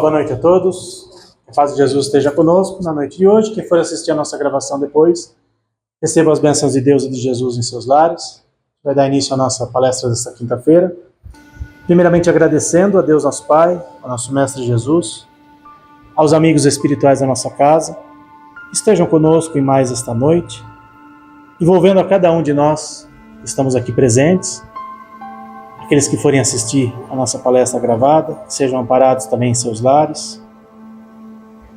Boa noite a todos. Que a paz de Jesus esteja conosco na noite de hoje. Quem for assistir a nossa gravação depois, receba as bênçãos de Deus e de Jesus em seus lares. Vai dar início à nossa palestra desta quinta-feira. Primeiramente agradecendo a Deus nosso Pai, ao nosso Mestre Jesus, aos amigos espirituais da nossa casa, que estejam conosco em mais esta noite, envolvendo a cada um de nós que estamos aqui presentes, aqueles que forem assistir a nossa palestra gravada, que sejam amparados também em seus lares.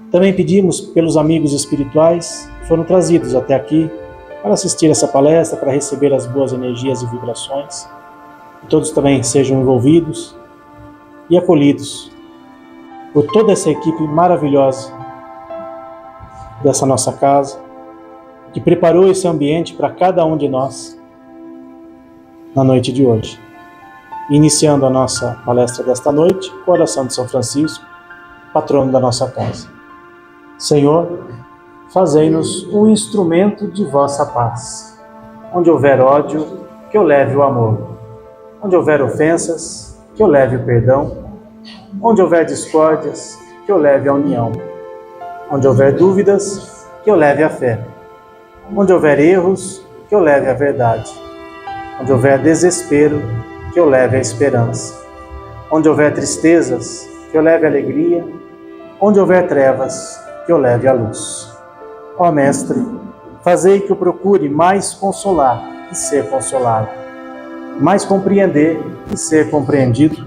Também pedimos pelos amigos espirituais que foram trazidos até aqui para assistir essa palestra, para receber as boas energias e vibrações, que todos também sejam envolvidos e acolhidos por toda essa equipe maravilhosa dessa nossa casa, que preparou esse ambiente para cada um de nós na noite de hoje. Iniciando a nossa palestra desta noite, com a oração de São Francisco, patrono da nossa casa. Senhor, fazei-nos um instrumento de vossa paz. Onde houver ódio, que eu leve o amor. Onde houver ofensas, que eu leve o perdão. Onde houver discórdias, que eu leve a união. Onde houver dúvidas, que eu leve a fé. Onde houver erros, que eu leve a verdade. Onde houver desespero, que eu leve a esperança. Onde houver tristezas, que eu leve a alegria. Onde houver trevas, que eu leve a luz. Ó Mestre, fazei que eu procure mais consolar que ser consolado, mais compreender que ser compreendido,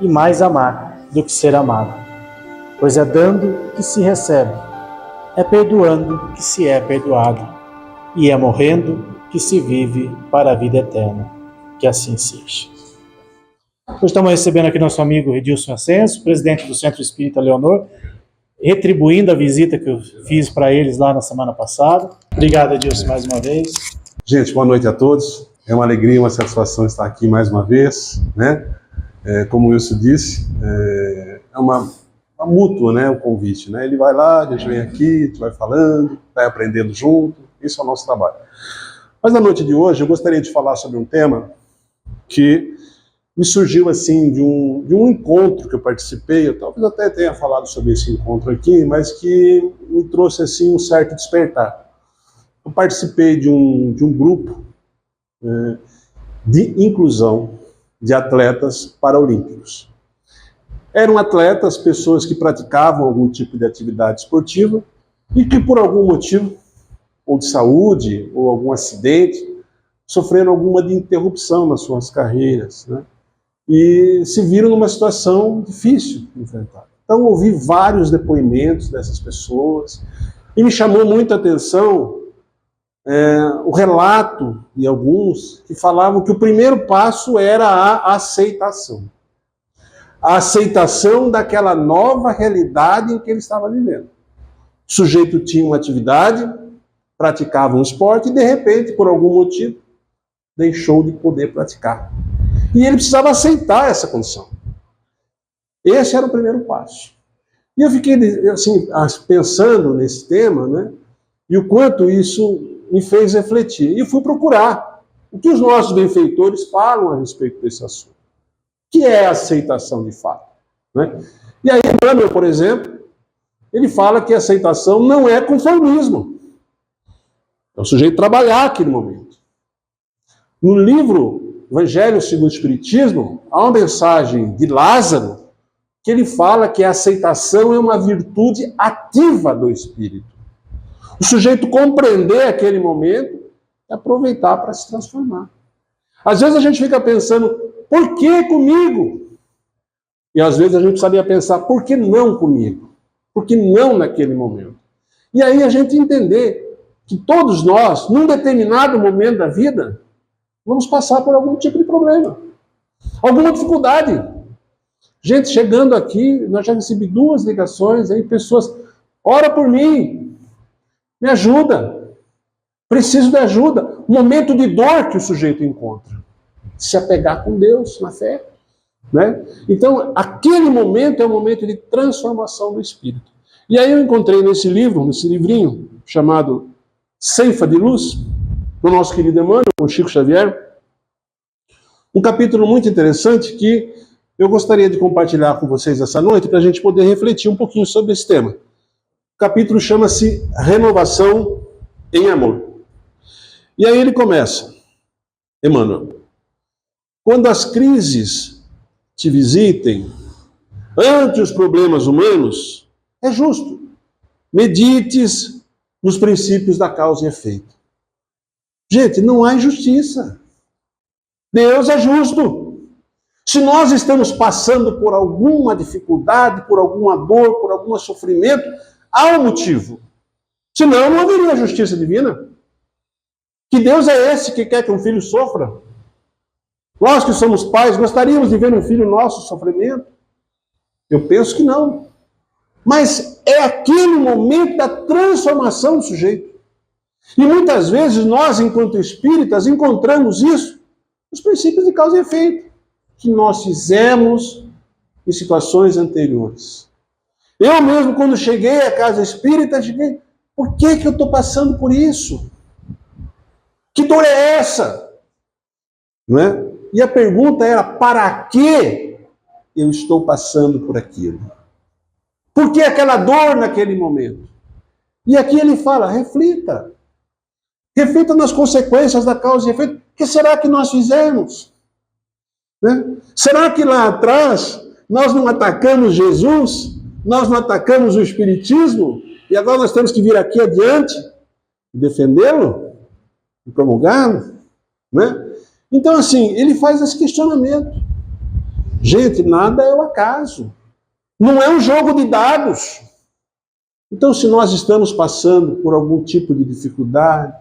e mais amar do que ser amado. Pois é dando que se recebe, é perdoando que se é perdoado, e é morrendo que se vive para a vida eterna. Que assim seja. Hoje estamos recebendo aqui nosso amigo Edilson Ascenso, presidente do Centro Espírita Leonor, retribuindo a visita que eu fiz para eles lá na semana passada. Obrigado, Edilson, mais uma vez. Gente, boa noite a todos. É uma alegria, uma satisfação estar aqui mais uma vez, né? Como o Wilson disse, é uma mútua, né, o convite, né? Ele vai lá, a gente vem aqui, a gente vai falando, vai aprendendo junto. Isso é o nosso trabalho. Mas na noite de hoje eu gostaria de falar sobre um tema que me surgiu assim de um encontro que eu participei. Eu talvez até tenha falado sobre esse encontro aqui, mas que me trouxe assim um certo despertar. Eu participei de um grupo de inclusão de atletas paralímpicos. Eram atletas, pessoas que praticavam algum tipo de atividade esportiva e que por algum motivo, ou de saúde, ou algum acidente, sofreram alguma de interrupção nas suas carreiras, né? E se viram numa situação difícil de enfrentar. Então ouvi vários depoimentos dessas pessoas e me chamou muita atenção o relato de alguns que falavam que o primeiro passo era a aceitação. A aceitação daquela nova realidade em que ele estava vivendo. O sujeito tinha uma atividade, praticava um esporte e de repente, por algum motivo, deixou de poder praticar. E ele precisava aceitar essa condição. Esse era o primeiro passo. E eu fiquei assim, pensando nesse tema, né? E o quanto isso me fez refletir. E fui procurar o que os nossos benfeitores falam a respeito desse assunto. O que é a aceitação de fato? Né? E aí, Emmanuel, por exemplo, ele fala que a aceitação não é conformismo. É o sujeito trabalhar aquele momento. No livro Evangelho segundo o Espiritismo, há uma mensagem de Lázaro que ele fala que a aceitação é uma virtude ativa do espírito. O sujeito compreender aquele momento e aproveitar para se transformar. Às vezes a gente fica pensando, por que comigo? E às vezes a gente precisaria pensar, por que não comigo? Por que não naquele momento? E aí a gente entender que todos nós, num determinado momento da vida, vamos passar por algum tipo de problema, alguma dificuldade. Gente, chegando aqui, nós já recebi 2 ligações, aí pessoas, ora por mim, me ajuda, preciso de ajuda. Um momento de dor que o sujeito encontra, se apegar com Deus, na fé. Né? Então, aquele momento é um momento de transformação do espírito. E aí eu encontrei nesse livro, nesse livrinho, chamado Ceifa de Luz, do nosso querido Emmanuel, com Chico Xavier, um capítulo muito interessante que eu gostaria de compartilhar com vocês essa noite para a gente poder refletir um pouquinho sobre esse tema. O capítulo chama-se Renovação em Amor. E aí ele começa, Emmanuel, quando as crises te visitem, ante os problemas humanos, é justo, medites nos princípios da causa e efeito. Gente, não há injustiça. Deus é justo. Se nós estamos passando por alguma dificuldade, por alguma dor, por algum sofrimento, há um motivo. Senão não haveria justiça divina. Que Deus é esse que quer que um filho sofra? Nós que somos pais, gostaríamos de ver um filho nosso sofrimento? Eu penso que não. Mas é aquele momento da transformação do sujeito. E muitas vezes nós, enquanto espíritas, encontramos isso nos princípios de causa e efeito que nós fizemos em situações anteriores. Eu mesmo, quando cheguei à casa espírita, cheguei, por que eu estou passando por isso? Que dor é essa? Não é? E a pergunta era, para que eu estou passando por aquilo? Por que aquela dor naquele momento? E aqui ele fala, reflita. Reflita nas consequências da causa e efeito. O que será que nós fizemos? Né? Será que lá atrás nós não atacamos Jesus? Nós não atacamos o Espiritismo? E agora nós temos que vir aqui adiante e defendê-lo? E promulgá-lo? Né? Então, assim, ele faz esse questionamento. Gente, nada é o acaso. Não é um jogo de dados. Então, se nós estamos passando por algum tipo de dificuldade,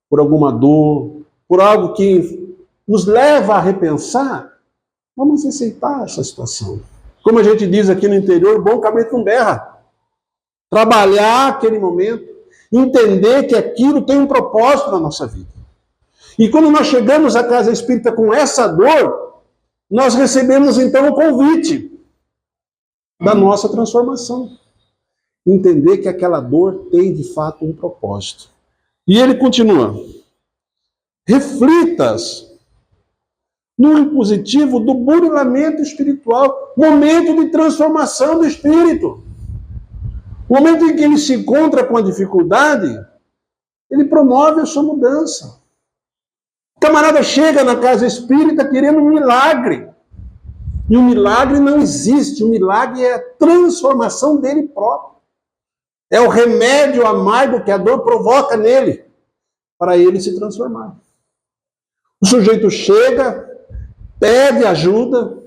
por alguma dor, por algo que nos leva a repensar, vamos aceitar essa situação. Como a gente diz aqui no interior, bom cabrito não berra. Trabalhar aquele momento, entender que aquilo tem um propósito na nossa vida. E quando nós chegamos à casa espírita com essa dor, nós recebemos então o convite da nossa transformação. Entender que aquela dor tem de fato um propósito. E ele continua. Reflitas no impositivo do burilamento espiritual, momento de transformação do espírito. O momento em que ele se encontra com a dificuldade, ele promove a sua mudança. O camarada chega na casa espírita querendo um milagre. E o milagre não existe. O milagre é a transformação dele próprio. É o remédio amargo que a dor provoca nele, para ele se transformar. O sujeito chega, pede ajuda,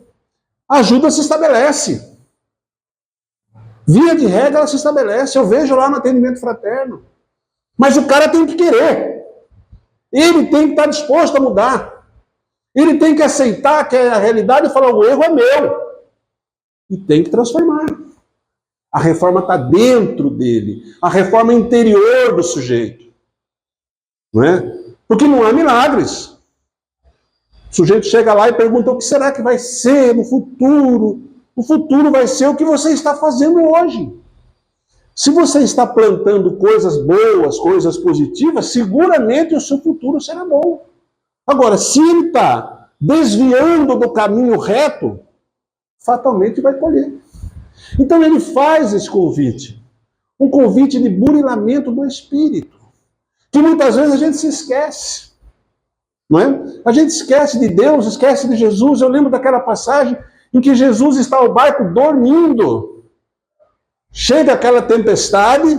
a ajuda se estabelece. Via de regra, ela se estabelece. Eu vejo lá no atendimento fraterno. Mas o cara tem que querer. Ele tem que estar disposto a mudar. Ele tem que aceitar que a realidade e falar, o erro é meu. E tem que transformar. A reforma está dentro dele. A reforma interior do sujeito. Não é? Porque não há milagres. O sujeito chega lá e pergunta, o que será que vai ser no futuro? O futuro vai ser o que você está fazendo hoje. Se você está plantando coisas boas, coisas positivas, seguramente o seu futuro será bom. Agora, se ele está desviando do caminho reto, fatalmente vai colher. Então ele faz esse convite. Um convite de burilamento do espírito. Que muitas vezes a gente se esquece. Não é? A gente esquece de Deus, esquece de Jesus. Eu lembro daquela passagem em que Jesus está ao barco dormindo. Chega aquela tempestade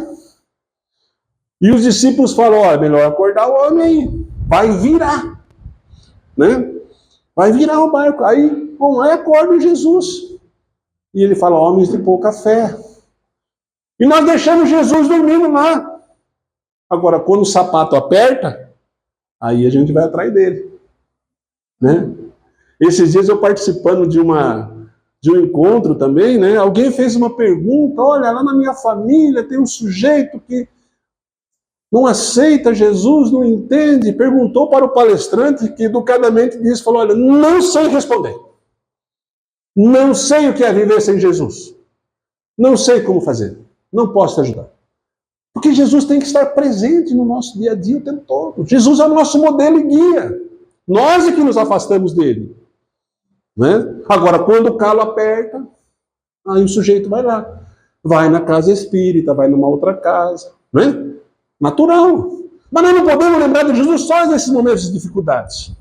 e os discípulos falam, ó, é melhor acordar o homem aí. Vai virar. Né? Vai virar o barco. Aí, bom, aí acorda Jesus. E ele fala, homens de pouca fé. E nós deixamos Jesus dormindo lá. Agora, quando o sapato aperta, aí a gente vai atrás dele. Né? Esses dias eu participando de um encontro também, né? Alguém fez uma pergunta, olha, lá na minha família tem um sujeito que não aceita Jesus, não entende, perguntou para o palestrante que educadamente disse, falou, olha, não sei responder. Não sei o que é viver sem Jesus. Não sei como fazer. Não posso te ajudar. Porque Jesus tem que estar presente no nosso dia a dia o tempo todo. Jesus é o nosso modelo e guia. Nós é que nos afastamos dele. Né? Agora, quando o calo aperta, aí o sujeito vai lá. Vai na casa espírita, vai numa outra casa. Né? Natural. Mas nós não podemos lembrar de Jesus só nesses momentos de dificuldades.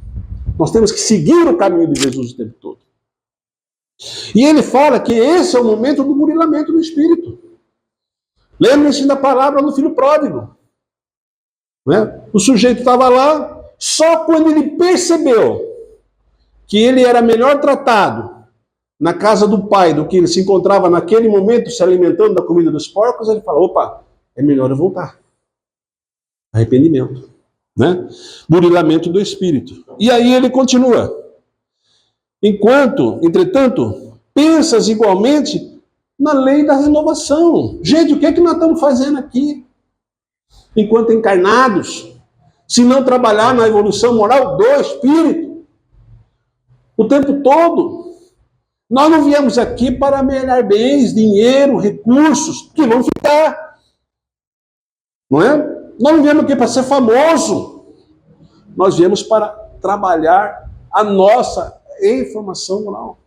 Nós temos que seguir o caminho de Jesus o tempo todo. E ele fala que esse é o momento do burilamento do espírito. Lembre-se da palavra do filho pródigo. Né? O sujeito estava lá, só quando ele percebeu que ele era melhor tratado na casa do pai do que ele se encontrava naquele momento se alimentando da comida dos porcos, ele fala, opa, é melhor eu voltar. Arrependimento. Né? Burilamento do espírito. E aí ele continua. Entretanto, pensas igualmente na lei da renovação. Gente, o que é que nós estamos fazendo aqui? Enquanto encarnados, se não trabalhar na evolução moral do espírito, o tempo todo. Nós não viemos aqui para amealhar bens, dinheiro, recursos, que vão ficar. Não é? Nós não viemos aqui para ser famoso. Nós viemos para trabalhar a nossa informação moral.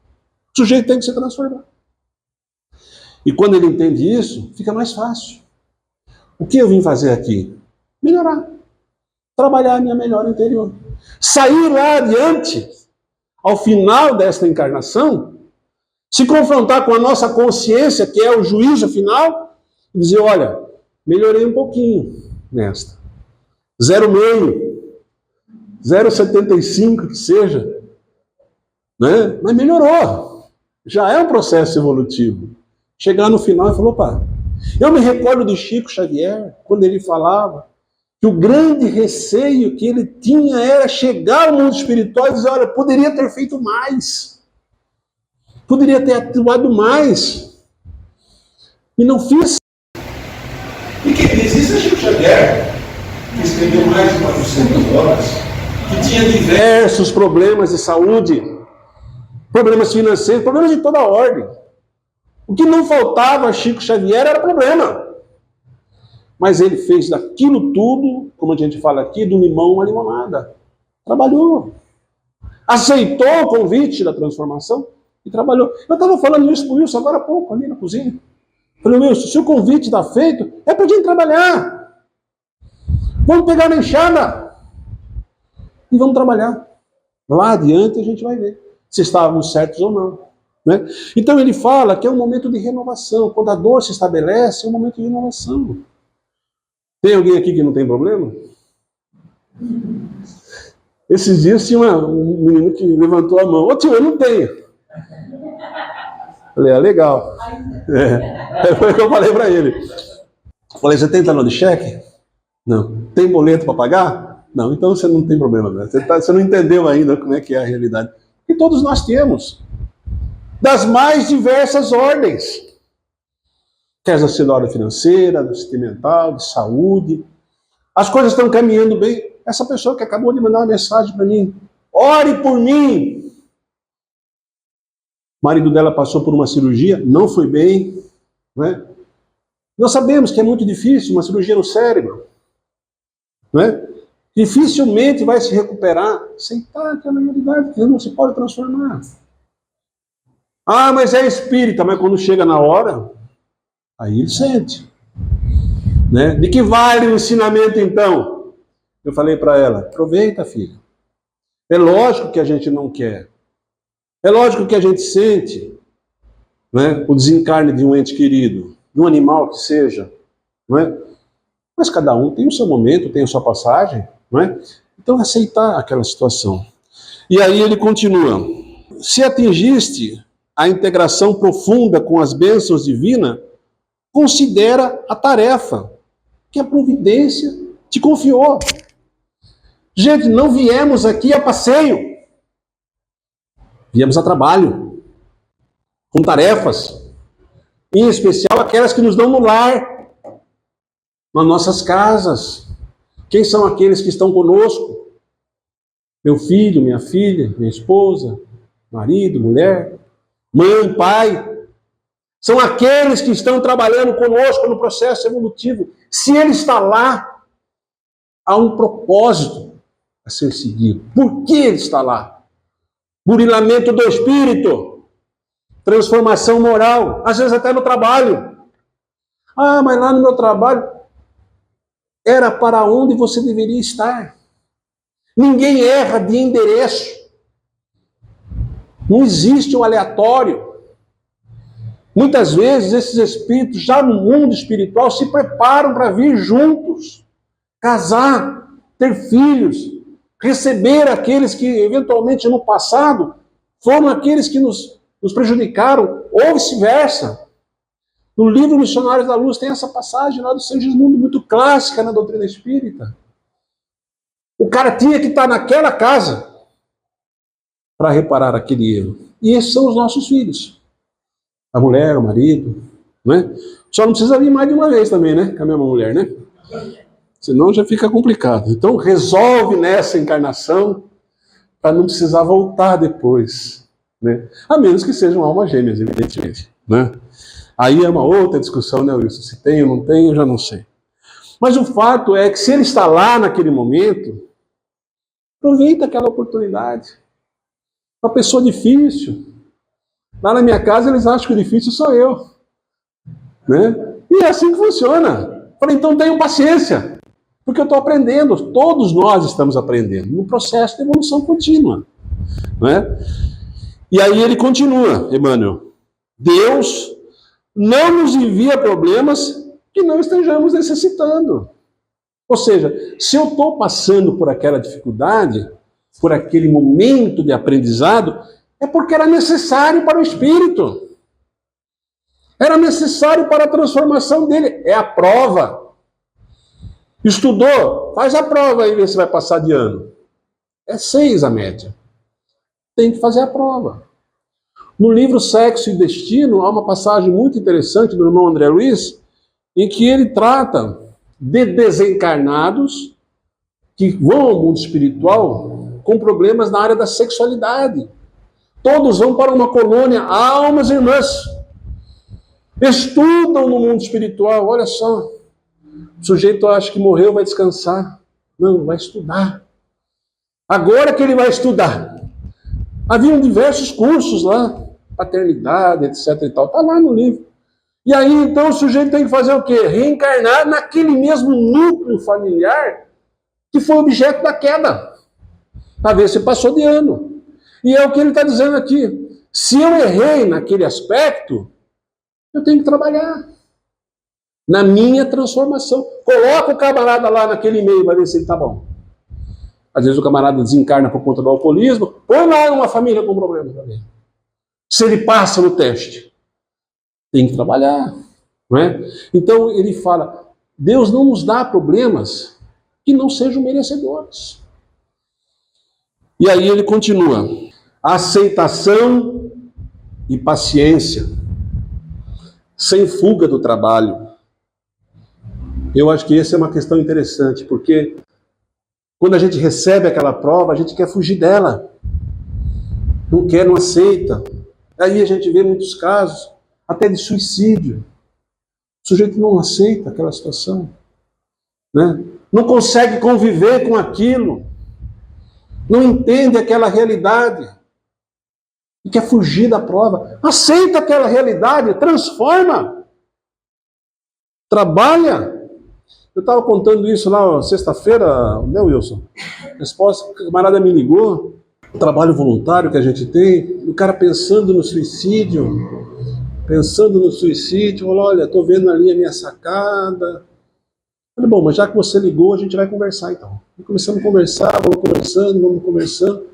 O sujeito tem que se transformar. E quando ele entende isso, fica mais fácil. O que eu vim fazer aqui? Melhorar. Trabalhar a minha melhora interior. Sair lá adiante, ao final desta encarnação, se confrontar com a nossa consciência, que é o juízo final, e dizer, olha, melhorei um pouquinho nesta. 0,5, 0,75 que seja. Né? Mas melhorou. Já é um processo evolutivo. Chegar no final e falou, opa, eu me recordo de Chico Xavier, quando ele falava que o grande receio que ele tinha era chegar ao mundo espiritual e dizer, olha, poderia ter feito mais. Poderia ter atuado mais. E não fiz. E quem diz isso é Chico Xavier, que escreveu mais de 400 horas, que tinha diversos problemas de saúde, problemas financeiros, problemas de toda ordem. O que não faltava a Chico Xavier era problema. Mas ele fez daquilo tudo, como a gente fala aqui, do limão uma limonada. Trabalhou. Aceitou o convite da transformação e trabalhou. Eu estava falando isso para o Wilson agora há pouco, ali na cozinha. Falei, Wilson, se o convite está feito, é para a gente trabalhar. Vamos pegar na enxada e vamos trabalhar. Lá adiante a gente vai ver se estávamos certos ou não. Né? Então ele fala que é um momento de renovação. Quando a dor se estabelece, é um momento de renovação. Tem alguém aqui que não tem problema? Esses dias tinha um menino que levantou a mão. Ô tio, eu não tenho. Falei, legal. Foi o que eu falei para ele. Falei, você tem talão de cheque? Não. Tem boleto para pagar? Não, então você não tem problema. Né? Você não entendeu ainda como é que é a realidade. E todos nós temos. Das mais diversas ordens. Quer seja da ordem financeira, do sentimental, de saúde. As coisas estão caminhando bem. Essa pessoa que acabou de mandar uma mensagem para mim, ore por mim. O marido dela passou por uma cirurgia, não foi bem. Né? Nós sabemos que é muito difícil uma cirurgia no cérebro. Né? Dificilmente vai se recuperar. Aceitar aquela realidade que não se pode transformar. Ah, mas é espírita, mas quando chega na hora, aí ele sente. Né? De que vale o ensinamento então? Eu falei para ela, aproveita, filha. É lógico que a gente não quer. É lógico que a gente sente, né, o desencarne de um ente querido, de um animal que seja. Não é? Mas cada um tem o seu momento, tem a sua passagem. Não é? Então aceitar aquela situação. E aí ele continua. Se atingiste a integração profunda com as bênçãos divinas, considera a tarefa que a providência te confiou. Gente, não viemos aqui a passeio. Viemos a trabalho. Com tarefas. Em especial aquelas que nos dão no lar. Nas nossas casas. Quem são aqueles que estão conosco? Meu filho, minha filha, minha esposa, marido, mulher, mãe, pai. São aqueles que estão trabalhando conosco no processo evolutivo. Se ele está lá, há um propósito a ser seguido. Por que ele está lá? burilamento do espírito, transformação moral, às vezes até no trabalho. Ah, mas lá no meu trabalho era para onde você deveria estar. Ninguém erra de endereço. Não existe um aleatório. Muitas vezes esses espíritos, já no mundo espiritual, se preparam para vir juntos, casar, ter filhos, receber aqueles que eventualmente no passado foram aqueles que nos prejudicaram, ou vice-versa. No livro Missionários da Luz tem essa passagem lá do Segismundo, muito clássica na doutrina espírita. O cara tinha que estar naquela casa para reparar aquele erro. E esses são os nossos filhos. A mulher, o marido, né? Só não precisa vir mais de uma vez também, né? Com a mesma mulher, né? Senão já fica complicado. Então resolve nessa encarnação para não precisar voltar depois, né? A menos que sejam almas gêmeas, evidentemente, né? Aí é uma outra discussão, né, Wilson? Se tem ou não tem, eu já não sei. Mas o fato é que se ele está lá naquele momento, aproveita aquela oportunidade. Uma pessoa difícil. Lá na minha casa eles acham que o difícil sou eu, né? E é assim que funciona. Falei, então tenham paciência, porque eu estou aprendendo. Todos nós estamos aprendendo no processo de evolução contínua, né? E aí ele continua, Emmanuel. Deus não nos envia problemas que não estejamos necessitando. Ou seja, se eu estou passando por aquela dificuldade, por aquele momento de aprendizado, é porque era necessário para o espírito. Era necessário para a transformação dele. É a prova. Estudou? Faz a prova e vê se vai passar de ano. É 6 a média. Tem que fazer a prova. No livro Sexo e Destino, há uma passagem muito interessante do irmão André Luiz, em que ele trata de desencarnados que vão ao mundo espiritual com problemas na área da sexualidade. Todos vão para uma colônia, almas irmãs. Estudam no mundo espiritual, olha só. O sujeito acha que morreu, vai descansar. Não, vai estudar. Agora que ele vai estudar. Haviam diversos cursos lá, paternidade, etc e tal. Está lá no livro. E aí, então, o sujeito tem que fazer o quê? Reencarnar naquele mesmo núcleo familiar que foi objeto da queda. Para ver se passou de ano. E é o que ele está dizendo aqui. Se eu errei naquele aspecto, eu tenho que trabalhar na minha transformação. Coloca o camarada lá naquele meio, vai ver se ele está bom. Às vezes o camarada desencarna por conta do alcoolismo, põe lá uma família com problema também. Se ele passa no teste, tem que trabalhar, não é? Então ele fala, Deus não nos dá problemas que não sejam merecedores. E aí ele continua, aceitação e paciência, sem fuga do trabalho. Eu acho que essa é uma questão interessante, porque quando a gente recebe aquela prova, a gente quer fugir dela. Não quer, não aceita. Aí a gente vê muitos casos, até de suicídio. O sujeito não aceita aquela situação, né? Não consegue conviver com aquilo. Não entende aquela realidade. E quer fugir da prova. Aceita aquela realidade, transforma. Trabalha. Eu estava contando isso lá sexta-feira, né, Wilson? A camarada me ligou, o trabalho voluntário que a gente tem, o cara pensando no suicídio, falou, olha, estou vendo ali a minha sacada. Falei, bom, mas já que você ligou, a gente vai conversar então. E começamos a conversar, vamos conversando.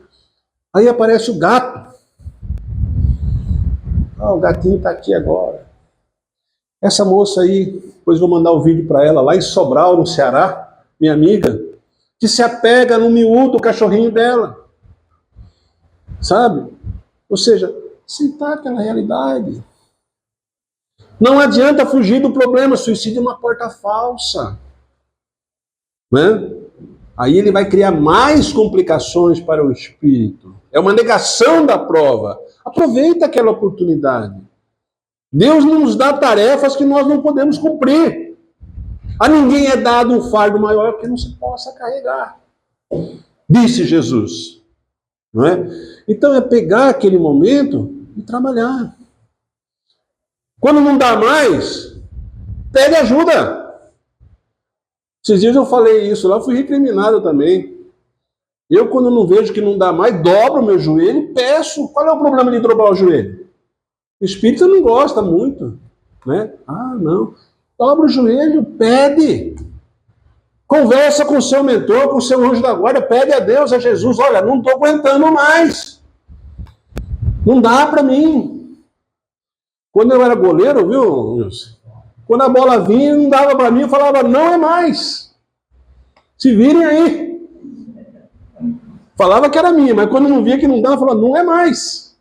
Aí aparece o gato. O gatinho está aqui agora. Essa moça aí, depois vou mandar o vídeo para ela, lá em Sobral, no Ceará, minha amiga, que se apega no miúdo, o cachorrinho dela. Sabe? Ou seja, aceitar aquela realidade. Não adianta fugir do problema, suicídio é uma porta falsa. Né? Aí ele vai criar mais complicações para o espírito. É uma negação da prova. Aproveita aquela oportunidade. Deus não nos dá tarefas que nós não podemos cumprir. A ninguém é dado um fardo maior que não se possa carregar. Disse Jesus. não é? Então é pegar aquele momento e trabalhar. Quando não dá mais, pede ajuda. Esses dias eu falei isso lá, fui recriminado também. Eu, quando não vejo que não dá mais, dobro o meu joelho e peço. Qual é o problema de dobrar o joelho? O espírito não gosta muito, né? Ah, não. Dobra o joelho, pede. Conversa com o seu mentor, com o seu anjo da guarda, pede a Deus, a Jesus, olha, não estou aguentando mais. Não dá para mim. Quando eu era goleiro, viu, Wilson? Quando a bola vinha, não dava para mim, eu falava, não é mais. Se virem aí. Falava que era minha, mas quando não via que não dava, eu falava, não é mais.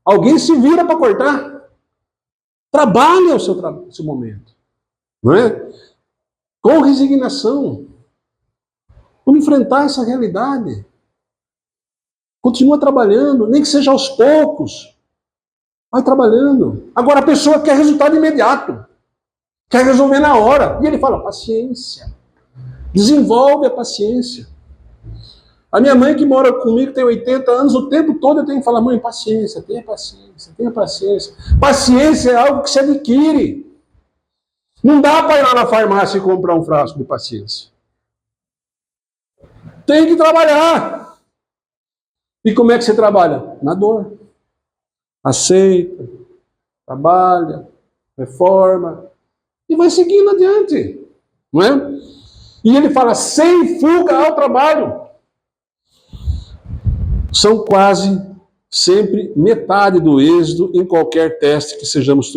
Alguém se vira para cortar. Trabalhe o seu momento. Não é? Com resignação. Vamos enfrentar essa realidade. Continua trabalhando, nem que seja aos poucos. Vai trabalhando. Agora a pessoa quer resultado imediato. Quer resolver na hora. E ele fala, paciência. Desenvolve a paciência. A minha mãe que mora comigo tem 80 anos, o tempo todo eu tenho que falar, mãe, paciência, tenha paciência, tenha paciência. Paciência é algo que se adquire. Não dá para ir lá na farmácia e comprar um frasco de paciência. Tem que trabalhar. E como é que você trabalha? Na dor. Aceita, trabalha, reforma e vai seguindo adiante. Não é? E ele fala, sem fuga ao trabalho. São quase sempre metade do êxito em qualquer teste que sejamos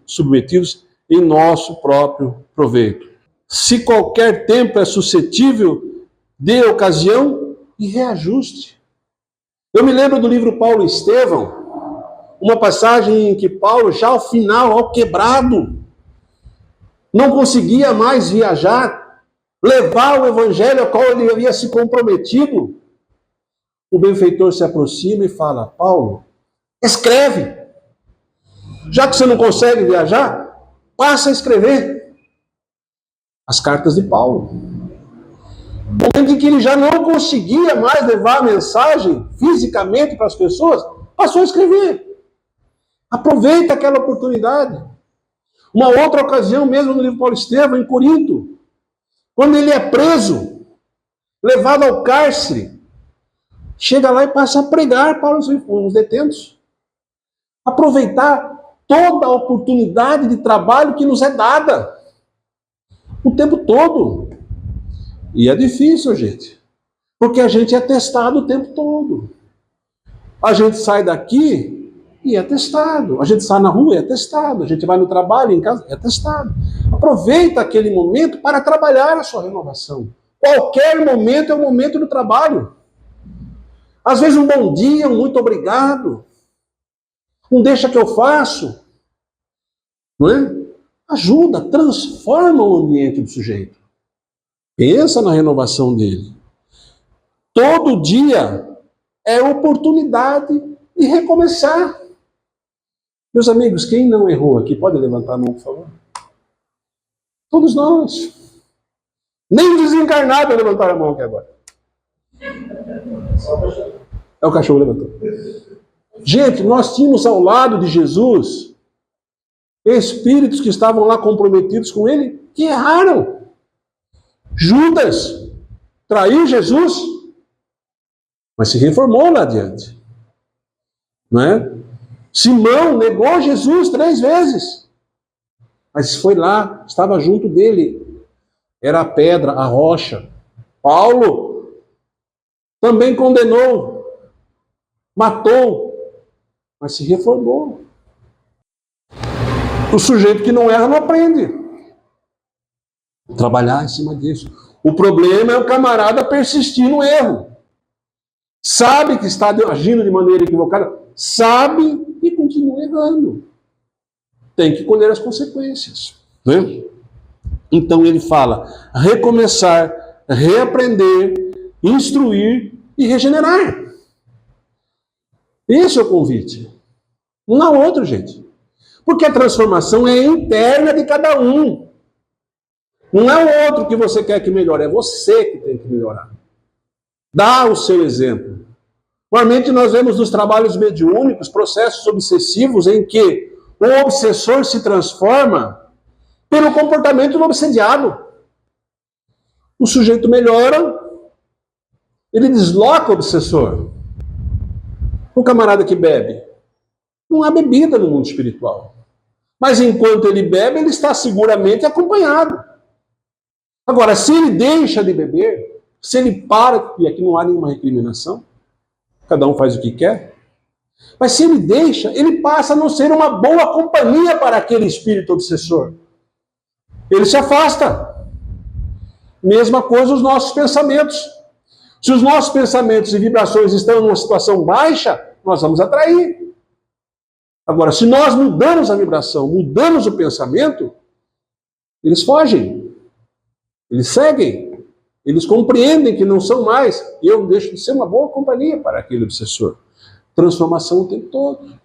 submetidos em nosso próprio proveito. Se qualquer tempo é suscetível, dê ocasião e reajuste. Eu me lembro do livro Paulo e Estevão, uma passagem em que Paulo, já ao final, ao quebrado, não conseguia mais viajar, levar o evangelho ao qual ele havia se comprometido. O benfeitor se aproxima e fala, Paulo, escreve. Já que você não consegue viajar, passa a escrever as cartas de Paulo. No momento em que ele já não conseguia mais levar a mensagem fisicamente para as pessoas, passou a escrever. Aproveita aquela oportunidade. Uma outra ocasião, mesmo no livro Paulo Estevão, em Corinto, quando ele é preso, levado ao cárcere, chega lá e passa a pregar para os detentos. Aproveitar toda a oportunidade de trabalho que nos é dada. O tempo todo. E é difícil, gente. Porque a gente é testado o tempo todo. A gente sai daqui e é testado. A gente sai na rua e é testado. A gente vai no trabalho, em casa, é testado. Aproveita aquele momento para trabalhar a sua renovação. Qualquer momento é o momento do trabalho. Às vezes um bom dia, um muito obrigado, um deixa que eu faço, não é? Ajuda, transforma o ambiente do sujeito. Pensa na renovação dele. Todo dia é oportunidade de recomeçar. Meus amigos, quem não errou aqui, pode levantar a mão, por favor? Todos nós. Nem desencarnado levantaram a mão aqui agora. É o cachorro levantou. Gente, nós tínhamos ao lado de Jesus espíritos que estavam lá comprometidos com ele, que erraram. Judas traiu Jesus, mas se reformou lá adiante. Não é? Simão negou Jesus 3 vezes, mas foi lá, estava junto dele. Era a pedra, a rocha. Paulo também condenou, matou, mas se reformou. O sujeito que não erra não aprende. Trabalhar em cima disso. O problema é o camarada persistir no erro. Sabe que está agindo de maneira equivocada, sabe e continua errando. Tem que colher as consequências. Né? Então ele fala, recomeçar, reaprender, instruir e regenerar. Esse é o convite. Não há outro, gente. Porque a transformação é interna de cada um. Não é o outro que você quer que melhore, é você que tem que melhorar. Dá o seu exemplo. Normalmente nós vemos nos trabalhos mediúnicos processos obsessivos em que o obsessor se transforma pelo comportamento do obsediado. O sujeito melhora, ele desloca o obsessor. O camarada que bebe, não há bebida no mundo espiritual. Mas enquanto ele bebe, ele está seguramente acompanhado. Agora, se ele deixa de beber, se ele para, e aqui não há nenhuma recriminação, cada um faz o que quer, mas se ele deixa, ele passa a não ser uma boa companhia para aquele espírito obsessor. Ele se afasta. Mesma coisa os nossos pensamentos. Se os nossos pensamentos e vibrações estão em uma situação baixa, nós vamos atrair. Agora, se nós mudamos a vibração, mudamos o pensamento, eles fogem. Eles seguem. Eles compreendem que não são mais. E eu deixo de ser uma boa companhia para aquele obsessor. Transformação o tempo todo.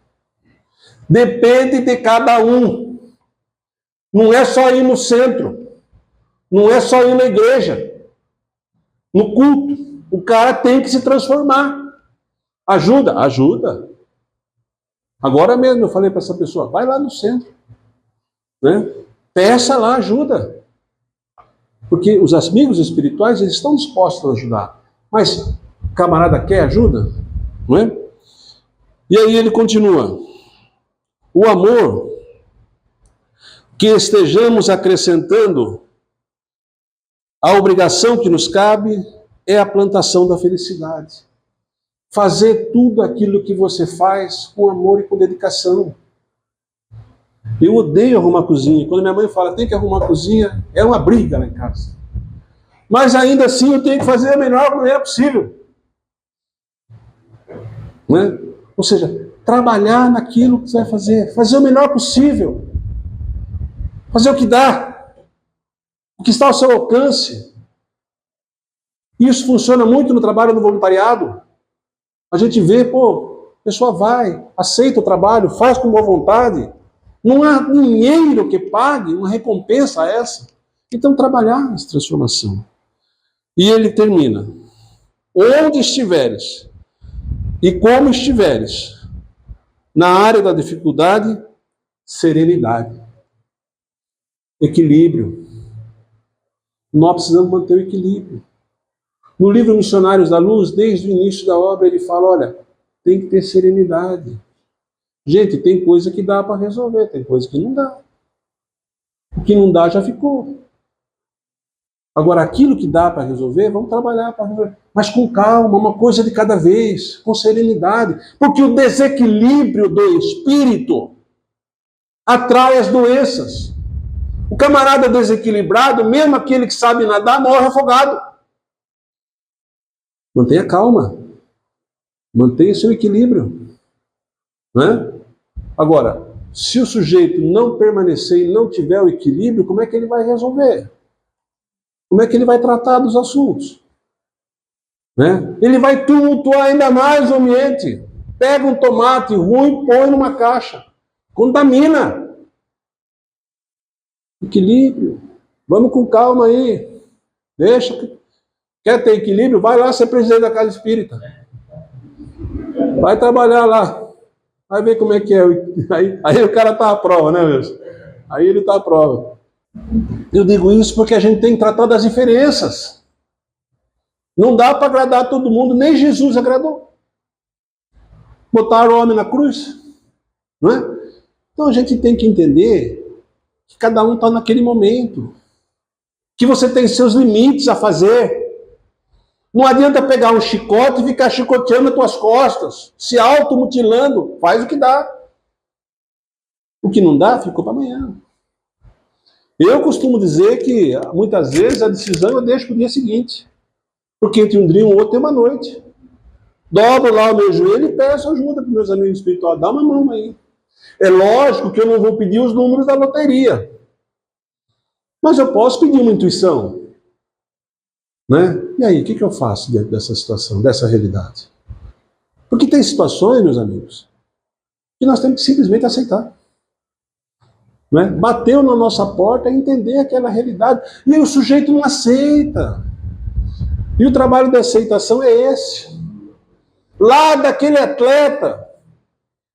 Depende de cada um. Não é só ir no centro. Não é só ir na igreja. No culto. O cara tem que se transformar. Ajuda? Ajuda. Agora mesmo eu falei para essa pessoa, vai lá no centro. Né? Peça lá ajuda. Porque os amigos espirituais, eles estão dispostos a ajudar. Mas o camarada quer ajuda? Não é? E aí ele continua. O amor que estejamos acrescentando à obrigação que nos cabe é a plantação da felicidade. Fazer tudo aquilo que você faz com amor e com dedicação. Eu odeio arrumar cozinha. Quando minha mãe fala, tem que arrumar cozinha, é uma briga lá em casa. Mas ainda assim eu tenho que fazer a melhor maneira possível. Né? Ou seja, trabalhar naquilo que você vai fazer. Fazer o melhor possível. Fazer o que dá. O que está ao seu alcance. Isso funciona muito no trabalho do voluntariado. A gente vê, a pessoa vai, aceita o trabalho, faz com boa vontade. Não há dinheiro que pague uma recompensa a essa. Então, trabalhar essa transformação. E ele termina. Onde estiveres e como estiveres, na área da dificuldade, serenidade. Equilíbrio. Nós precisamos manter o equilíbrio. No livro Missionários da Luz, desde o início da obra, ele fala, olha, tem que ter serenidade. Gente, tem coisa que dá para resolver, tem coisa que não dá. O que não dá já ficou. Agora, aquilo que dá para resolver, vamos trabalhar para resolver. Mas com calma, uma coisa de cada vez, com serenidade. Porque o desequilíbrio do espírito atrai as doenças. O camarada desequilibrado, mesmo aquele que sabe nadar, morre afogado. Mantenha calma. Mantenha seu equilíbrio. Né? Agora, se o sujeito não permanecer e não tiver o equilíbrio, como é que ele vai resolver? Como é que ele vai tratar dos assuntos? Né? Ele vai tumultuar ainda mais o ambiente. Pega um tomate ruim, põe numa caixa. Contamina. Equilíbrio. Vamos com calma aí. Deixa. Quer ter equilíbrio? Vai lá ser presidente da casa espírita. Vai trabalhar lá. Vai ver como é que é. Aí o cara está à prova, né, meu? Aí ele está à prova. Eu digo isso porque a gente tem que tratar das diferenças. Não dá para agradar todo mundo, nem Jesus agradou. Botaram o homem na cruz. Não é? Então a gente tem que entender que cada um está naquele momento. Que você tem seus limites a fazer. Não adianta pegar um chicote e ficar chicoteando as tuas costas, se automutilando. Faz o que dá. O que não dá, ficou para amanhã. Eu costumo dizer que, muitas vezes, a decisão eu deixo para o dia seguinte. Porque entre um dia e um outro tem uma noite. Dobro lá o meu joelho e peço ajuda para os meus amigos espirituais. Dá uma mão aí. É lógico que eu não vou pedir os números da loteria. Mas eu posso pedir uma intuição. Né? E aí, o que eu faço diante dessa situação, dessa realidade? Porque tem situações, meus amigos, que nós temos que simplesmente aceitar. Né? Bateu na nossa porta e entender aquela realidade. E aí o sujeito não aceita. E o trabalho da aceitação é esse. Lá daquele atleta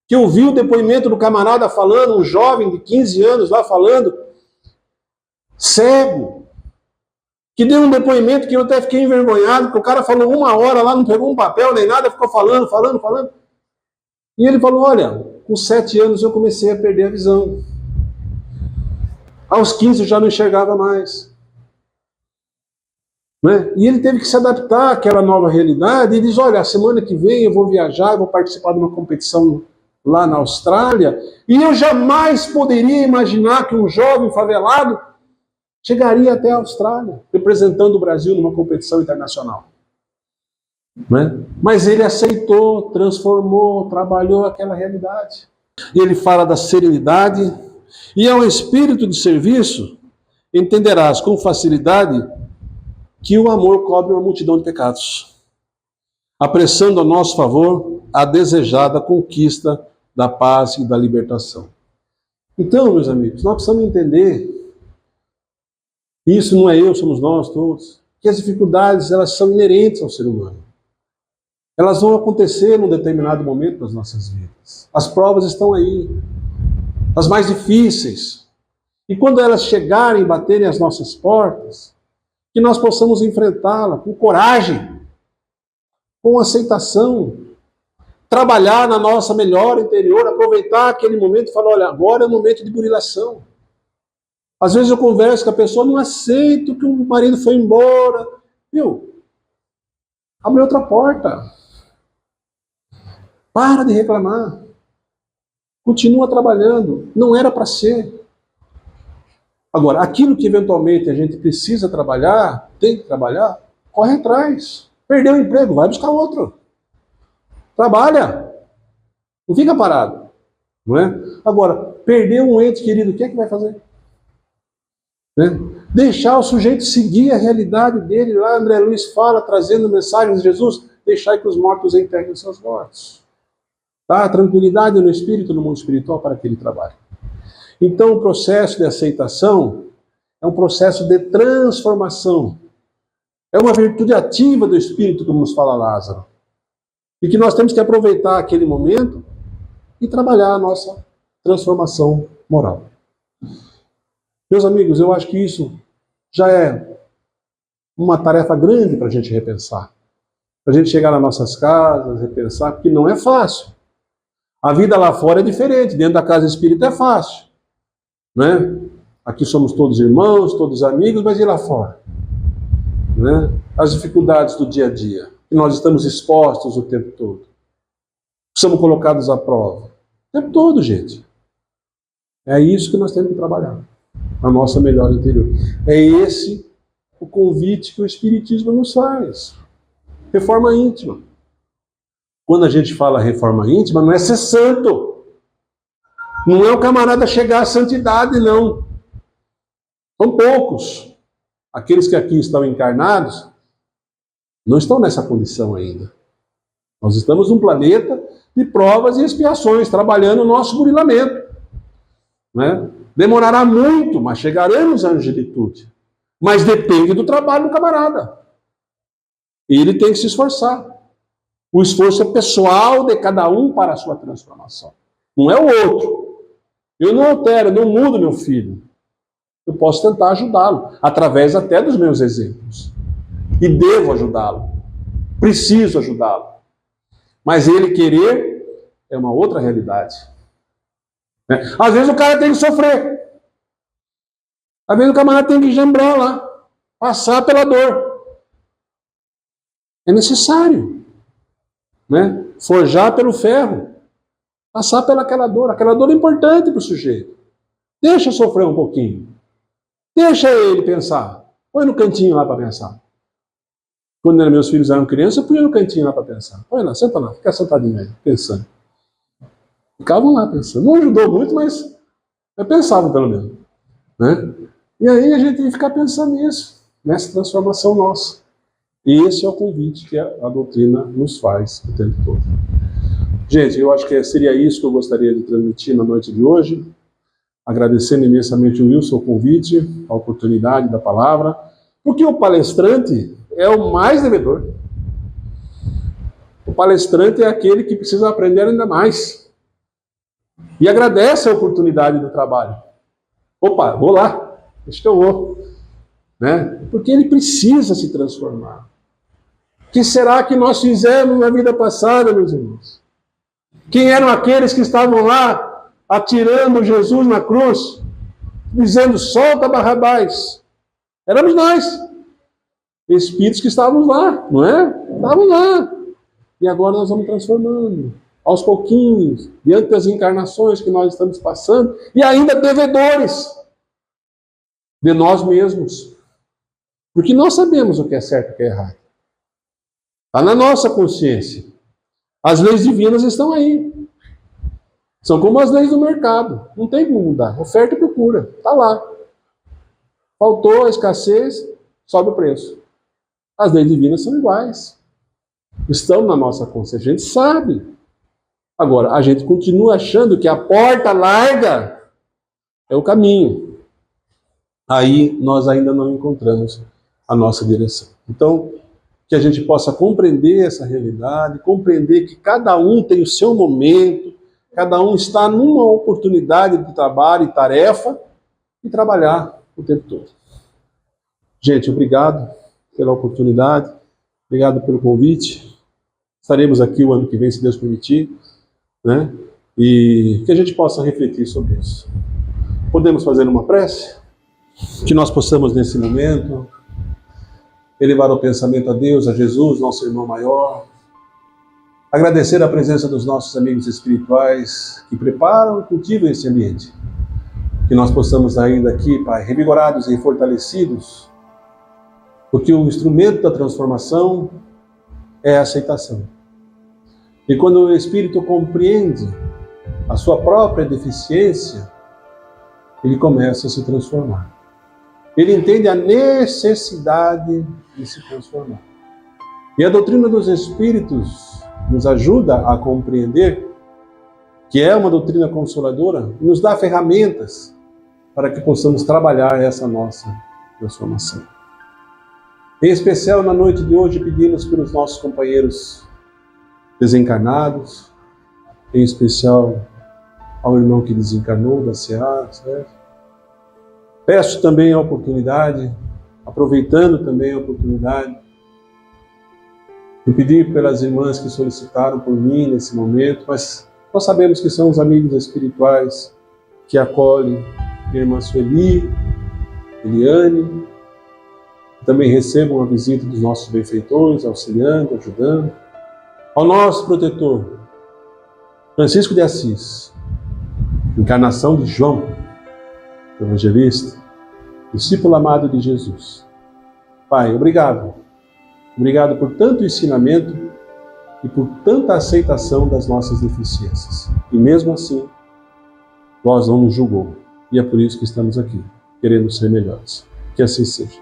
que eu vi o depoimento do camarada falando, um jovem de 15 anos lá falando, cego, que deu um depoimento que eu até fiquei envergonhado, porque o cara falou 1 hora lá, não pegou um papel nem nada, ficou falando. E ele falou, olha, com 7 anos eu comecei a perder a visão. Aos 15 eu já não enxergava mais. Né? E ele teve que se adaptar àquela nova realidade e diz, olha, a semana que vem eu vou viajar, eu vou participar de uma competição lá na Austrália, e eu jamais poderia imaginar que um jovem favelado chegaria até a Austrália, representando o Brasil numa competição internacional. Né? Mas ele aceitou, transformou, trabalhou aquela realidade. E ele fala da serenidade, e é um espírito de serviço, entenderás com facilidade que o amor cobre uma multidão de pecados, apressando a nosso favor a desejada conquista da paz e da libertação. Então, meus amigos, nós precisamos entender, isso não é eu, somos nós todos, que as dificuldades, elas são inerentes ao ser humano. Elas vão acontecer num determinado momento das nossas vidas. As provas estão aí, as mais difíceis. E quando elas chegarem e baterem as nossas portas, que nós possamos enfrentá-la com coragem, com aceitação, trabalhar na nossa melhora interior, aproveitar aquele momento e falar, olha, agora é o momento de burilação. Às vezes eu converso com a pessoa, não aceito que o marido foi embora. Viu? Abre outra porta. Para de reclamar. Continua trabalhando. Não era para ser. Agora, aquilo que eventualmente a gente precisa trabalhar, tem que trabalhar, corre atrás. Perdeu o emprego, vai buscar outro. Trabalha. Não fica parado. Não é? Agora, perdeu um ente querido, o que é que vai fazer? Né? Deixar o sujeito seguir a realidade dele. Lá André Luiz fala, trazendo mensagens de Jesus, deixar que os mortos enterrem os seus mortos. Tá? Tranquilidade no espírito, no mundo espiritual, para que ele trabalhe. Então o processo de aceitação é um processo de transformação. É uma virtude ativa do espírito, como nos fala Lázaro. E que nós temos que aproveitar aquele momento e trabalhar a nossa transformação moral. Meus amigos, eu acho que isso já é uma tarefa grande para a gente repensar. Para a gente chegar nas nossas casas, repensar, porque não é fácil. A vida lá fora é diferente, dentro da casa espírita é fácil. Né? Aqui somos todos irmãos, todos amigos, mas e lá fora? Né? As dificuldades do dia a dia, que nós estamos expostos o tempo todo. Somos colocados à prova. O tempo todo, gente. É isso que nós temos que trabalhar. A nossa melhora interior. É esse o convite que o Espiritismo nos faz. Reforma íntima. Quando a gente fala reforma íntima, não é ser santo. Não é o camarada chegar à santidade, não. São poucos. Aqueles que aqui estão encarnados não estão nessa condição ainda. Nós estamos num planeta de provas e expiações, trabalhando o nosso burilamento. Né? Demorará muito, mas chegaremos à angelitude. Mas depende do trabalho do camarada. Ele tem que se esforçar. O esforço é pessoal de cada um para a sua transformação. Não é o outro. Eu não altero, não mudo meu filho. Eu posso tentar ajudá-lo, através até dos meus exemplos. E devo ajudá-lo. Preciso ajudá-lo. Mas ele querer é uma outra realidade. Às vezes o cara tem que sofrer. Às vezes o camarada tem que jambrar lá, passar pela dor. É necessário. Né? Forjar pelo ferro. Passar pelaquela dor. Aquela dor é importante para o sujeito. Deixa sofrer um pouquinho. Deixa ele pensar. Põe no cantinho lá para pensar. Quando meus filhos eram crianças, eu punha no cantinho lá para pensar. Põe lá, senta lá, fica sentadinho aí, pensando. Ficavam lá pensando. Não ajudou muito, mas eu pensava pelo menos. Né? E aí a gente tem que ficar pensando nisso, nessa transformação nossa. E esse é o convite que a doutrina nos faz o tempo todo. Gente, eu acho que seria isso que eu gostaria de transmitir na noite de hoje. Agradecendo imensamente o Wilson o convite, a oportunidade da palavra, porque o palestrante é o mais devedor. O O palestrante é aquele que precisa aprender ainda mais. E agradece a oportunidade do trabalho. Opa, vou lá, acho que eu vou. Né? Porque ele precisa se transformar. O que será que nós fizemos na vida passada, meus irmãos? Quem eram aqueles que estavam lá atirando Jesus na cruz, dizendo, solta Barrabás? Éramos nós. Espíritos que estavam lá, não é? Estavam lá. E agora nós vamos transformando, aos pouquinhos, diante das encarnações que nós estamos passando, e ainda devedores de nós mesmos. Porque nós sabemos o que é certo e o que é errado. Está na nossa consciência. As leis divinas estão aí. São como as leis do mercado. Não tem como mudar. Oferta e procura. Está lá. Faltou a escassez, sobe o preço. As leis divinas são iguais. Estão na nossa consciência. A gente sabe. Agora, a gente continua achando que a porta larga é o caminho. Aí nós ainda não encontramos a nossa direção. Então, que a gente possa compreender essa realidade, compreender que cada um tem o seu momento, cada um está numa oportunidade de trabalho e tarefa, e trabalhar o tempo todo. Gente, obrigado pela oportunidade, obrigado pelo convite. Estaremos aqui o ano que vem, se Deus permitir, né? E que a gente possa refletir sobre isso. Podemos fazer uma prece? Que nós possamos, nesse momento, elevar o pensamento a Deus, a Jesus, nosso irmão maior. Agradecer a presença dos nossos amigos espirituais que preparam e cultivam esse ambiente. Que nós possamos ainda aqui, Pai, revigorados e fortalecidos, porque o instrumento da transformação é a aceitação. E quando o Espírito compreende a sua própria deficiência, ele começa a se transformar. Ele entende a necessidade de se transformar. E a doutrina dos Espíritos nos ajuda a compreender que é uma doutrina consoladora e nos dá ferramentas para que possamos trabalhar essa nossa transformação. Em especial, na noite de hoje, pedimos pelos nossos companheiros desencarnados, em especial ao irmão que desencarnou da CA, certo? Peço também a oportunidade, aproveitando também a oportunidade, de pedir pelas irmãs que solicitaram por mim nesse momento, mas nós sabemos que são os amigos espirituais que acolhem a irmã Sueli, Eliane, também recebam a visita dos nossos benfeitores, auxiliando, ajudando, ao nosso protetor, Francisco de Assis, encarnação de João, evangelista, discípulo amado de Jesus. Pai, obrigado. Obrigado por tanto ensinamento e por tanta aceitação das nossas deficiências. E mesmo assim, vós não nos julgou. E é por isso que estamos aqui, querendo ser melhores. Que assim seja.